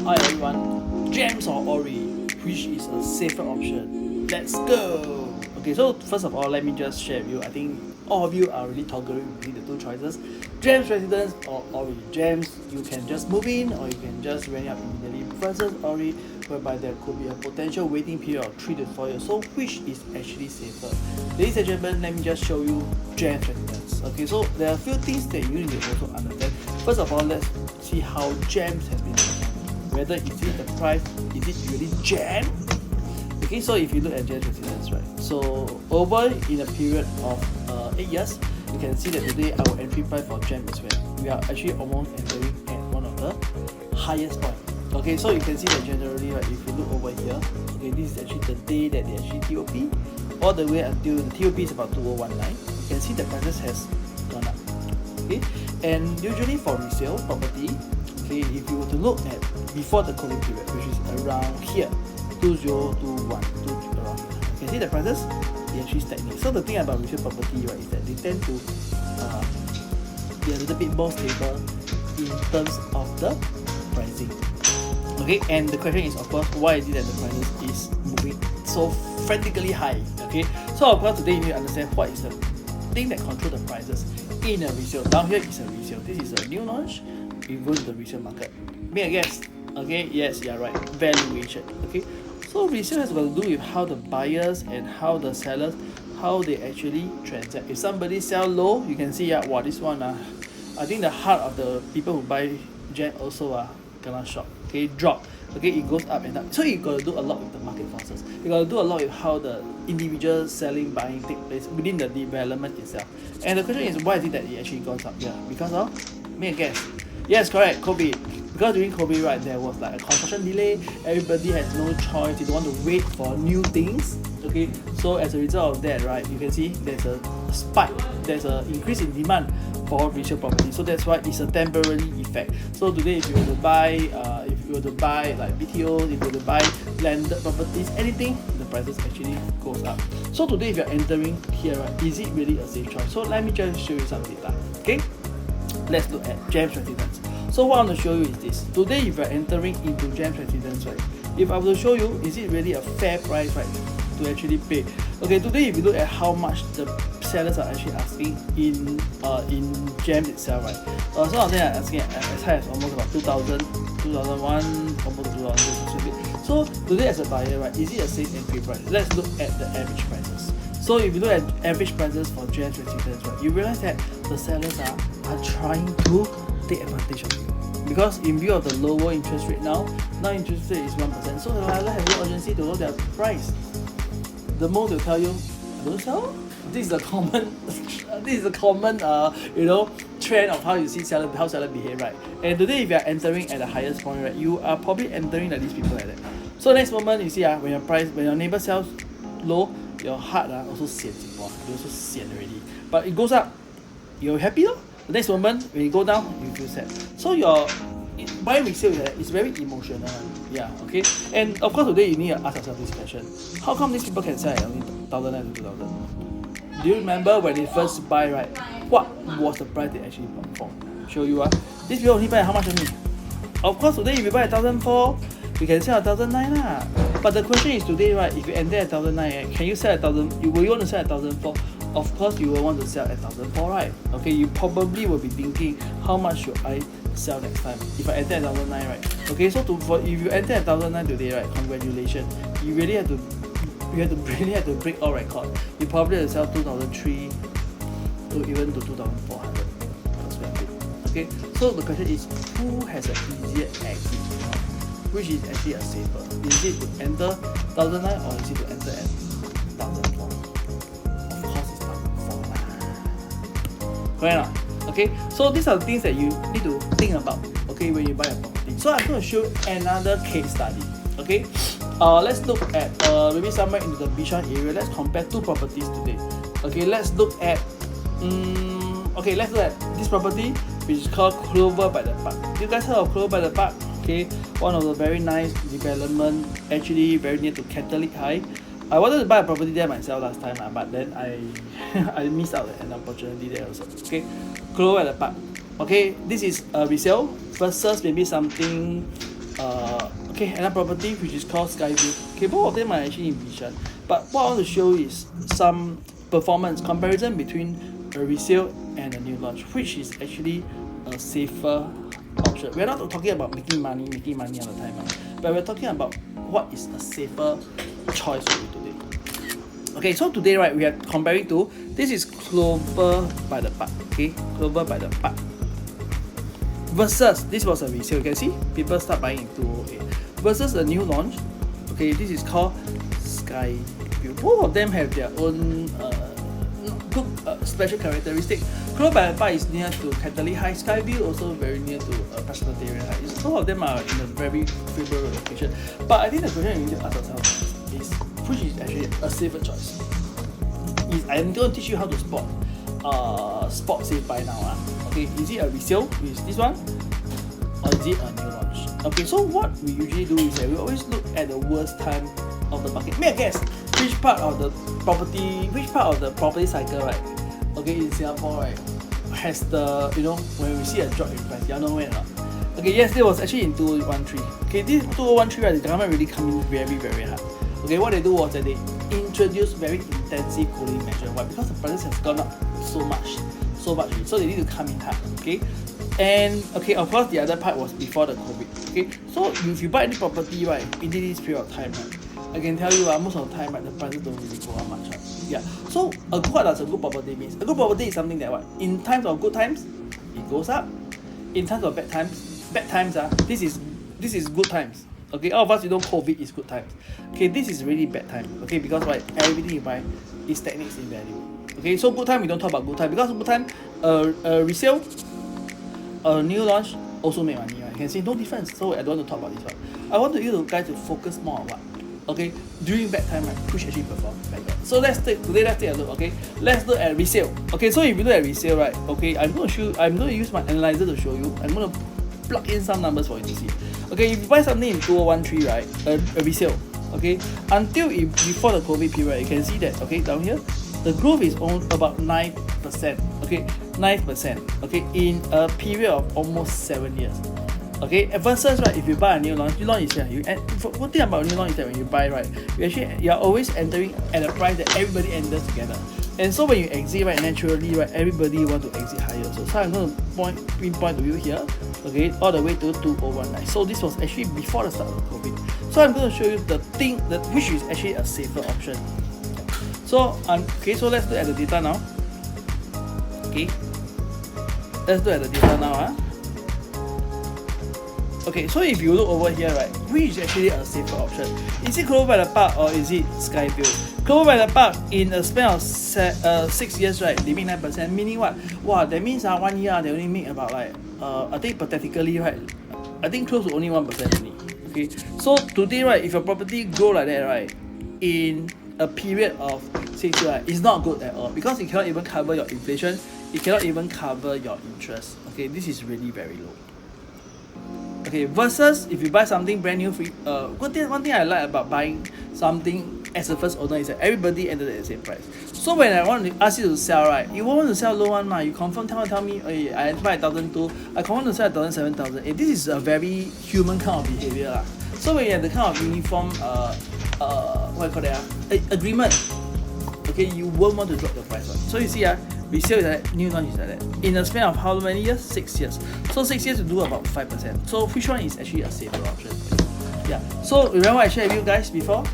Hi everyone, gems or Orie, which is a safer option? Let's go! Okay, so first of all, let me just share with you. I think all of you are really toggling between the two choices. Gems residence or Orie. Gems, you can just move in or you can just rent it up immediately. Versus Orie, whereby there could be a potential waiting period of 3 to 4 years. So which is actually safer? Ladies and gentlemen, let me just show you gems residence. Okay, so there are a few things that you need to also understand. First of all, let's see how gems has been done. Whether is it the price, is it really gem? Okay, so if you look at gem residence, right? So over in a period of 8 years, you can see that today our entry price for gem is where we are actually almost entering at one of the highest point. Okay, so you can see that generally, right, if you look over here, okay, this is actually the day that they actually TOP, all the way until the TOP is about 2019. You can see the prices has gone up. Okay, and usually for resale property, okay, if you were to look at before the COVID period, which is around here, 2021, around here, you can see the prices they actually stagnate. So the thing about resale property, right, is that they tend to be a little bit more stable in terms of the pricing. Okay, and the question is, of course, why is it that the prices is moving so frantically high? Okay, so of course today you need to understand what is the thing that control the prices in a resale. Down here is a resale. This is a new launch. We go to the resale market. Make a guess. Okay, yes, you're right. Valuation. Okay, so resale has got to do with how the buyers and how the sellers, how they actually transact. If somebody sell low, you can see wow, this one I think the heart of the people who buy gem also gonna shock. Okay, drop. Okay, it goes up and up. So you got to do a lot with the market forces. You got to do a lot with how the individual selling, buying take place within the development itself. And the question is, why is it that it actually goes up? Yeah, because of, make a guess. Yes, correct, COVID. Because during COVID, right, there was like a construction delay. Everybody has no choice. They don't want to wait for new things. Okay, so as a result of that, right, you can see there's a spike. There's an increase in demand for resale property. So that's why it's a temporary effect. So today, if you were to buy, like BTOs, if you were to buy landed properties, anything, the prices actually goes up. So today, if you're entering here, right, is it really a safe choice? So let me just show you some data. Okay, let's look at gems residence. So what I want to show you is this. Today, if you're entering into gems residence, right, if I were to show you, is it really a fair price, right, to actually pay? Okay, today if you look at how much the sellers are actually asking in gems itself, right, some of them are asking as high as almost about 2000, 2001, almost 2000. So today as a buyer, right, is it a safe entry price? Let's look at the average prices. So if you look at average prices for gems residence, right, you realize that the sellers are trying to take advantage of you. Because in view of the lower interest rate now interest rate is 1%. So the seller has no urgency to lower their price. The most they'll tell you, don't sell. This is a common trend of how you see how seller behave, right? And today if you are entering at the highest point, right, you are probably entering like these people like that. So next moment you see when your neighbor sells low, your heart also sian. You also sian already. But it goes up, you're happy though. The next moment when you go down, you feel sad. So your buying resale is very emotional. Yeah, okay. And of course today you need to ask yourself this question: how come these people can sell at only 1,900 to 2,000? Do you remember when they first buy, right? What was the price they actually bought for? Show you these people only buy how much only? Of course today if you buy at 1,400, you can sell at 1,900 But the question is today, right? If you enter at 1,900, can you sell at 1,000? Will you want to sell at 1,400? Of course you will want to sell at 1,400, right? Okay, you probably will be thinking, how much should I sell next time if I enter at 1,900, right? Okay, so if you enter at 1,900 today, right, congratulations, you really have to break all record. You probably have to sell 2,300 to even to 2,400 per square feet. Okay, so the question is, who has an easier exit? Which is actually a safer? Is it to enter 1,900 or is it to enter at 1,400? Of course it's 1,400. Correct or not? Okay, so these are the things that you need to think about, okay, when you buy a property. So I'm going to show another case study. Okay, let's look at maybe somewhere into the Bishan area. Let's compare two properties today. Okay, let's look at this property which is called Clover by the Park. You guys heard of Clover by the Park? Okay, one of the very nice development, actually very near to Catholic High. I wanted to buy a property there myself last time, but then I missed out an opportunity there also. Okay, Clover at the Park. Okay, this is a resale versus maybe something Okay, another property which is called Skyview. Okay, both of them are actually in Bishan. But what I want to show is some performance comparison between a resale and a new launch, which is actually a safer option. We're not talking about making money all the time, but we're talking about what is a safer choice for you today. Okay, so today, right, we are comparing to, this is Clover by the Park. Okay, Clover by the Park versus, this was a resale. You can see people start buying in 2008 versus a new launch. Okay, this is called Skyview. Both of them have their own good special characteristic. Clover by the Park is near to Catholic High. Skyview also very near to Presbyterian High. Both of them are in a very favorable location. But I think the question we need to ask ourselves is, which is actually a safer choice? I'm going to teach you how to spot safe buy now. Okay, is it a resale, which is this one, or is it a new launch? Okay, so what we usually do is that we always look at the worst time of the market. May I guess which part of the property cycle, right? Okay, in Singapore, right, has the, you know, when we see a drop in price, you know when or not? Okay, yes, it was actually in 2013. Okay, this 2013, right, the government really come in very, very hard. Okay, what they do was that they introduced very intensive cooling measure. Why? Because the prices has gone up so much, so they need to come in hard. Okay, and okay, of course, the other part was before the COVID. Okay, so if you buy any property, right, in this period of time, right, I can tell you, most of the time, right, the prices don't really go up much. Right? Yeah. So what does a good property mean? A good property is something that, what, in times of good times, it goes up. In times of bad times, this is good times. Okay, all of us, you know, COVID is good times. Okay, this is really bad time. Okay, because why? Everything you buy is stagnates in value. Okay, so good time, we don't talk about good time, because good time, resale, a new launch also make money. Right? You can see no difference. So I don't want to talk about this one. I want you guys to focus more on what? Okay, during bad time, right, which actually perform better. So let's take a look. Okay, let's look at resale. Okay, so if you look at resale, right, okay, I'm going to use my analyzer to show you. I'm going to plug in some numbers for you to see. Okay, if you buy something in 2013, right, a resale, okay, before the COVID period, you can see that, okay, down here, the growth is on about 9%, okay, 9%, okay, in a period of almost 7 years. Okay, versus, right, if you buy a new launch is here. One thing about new launch is that when you buy, right, you're always entering at a price that everybody enters together. And so when you exit, right, naturally, right, everybody want to exit higher. So I'm going to pinpoint to you here, okay, all the way to 2019. So this was actually before the start of COVID. So I'm going to show you the thing which is actually a safer option. So okay, so let's look at the data now. Okay, let's look at the data now. Okay, so if you look over here, right, which is actually a safer option? Is it Clover by the Park or is it Skyview? Clover by the Park, in a span of 6 years, right, they make 9%, meaning what? Wow, that means 1 year they only make about like, I think pathetically, right, I think close to only 1% only. Okay, so today, right, if your property grow like that, right, in a period of 6 years, right, it's not good at all, because it cannot even cover your inflation, it cannot even cover your interest. Okay, this is really very low. Okay, versus if you buy something brand new, one thing I like about buying something as a first owner is that everybody ended at the same price. So when I want to ask you to sell, right, you won't want to sell low one, you confirm tell me, hey, I buy 1,200, I confirm to sell 1,000, 7,000. This is a very human kind of behavior. So when you have the kind of uniform, agreement, okay, you won't want to drop the price. Right? So you see, resale is like that, new launch is like that. In a span of how many years? 6 years. So 6 years to do about 5%. So which one is actually a safer option? Yeah. So remember I shared with you guys before?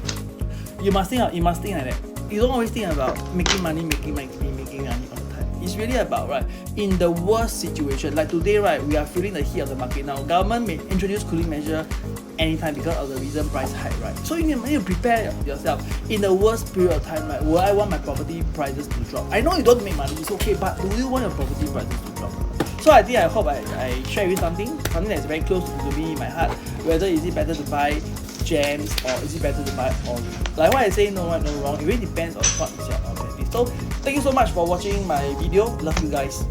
You must think like that. You don't always think about making money all the time. It's really about, right, in the worst situation, like today, right, we are feeling the heat of the market now. Government may introduce cooling measure anytime because of the reason price hike, right? So you need to prepare yourself. In the worst period of time, right, will I want my property prices to drop? I know you don't make money, it's okay, but do you want your property prices to drop? So I hope I share with you something that's very close to me in my heart. Whether is it better to buy gems or is it better to buy Orie? Like what I say, no right, no wrong. It really depends on what is your objective. So thank you so much for watching my video. Love you guys.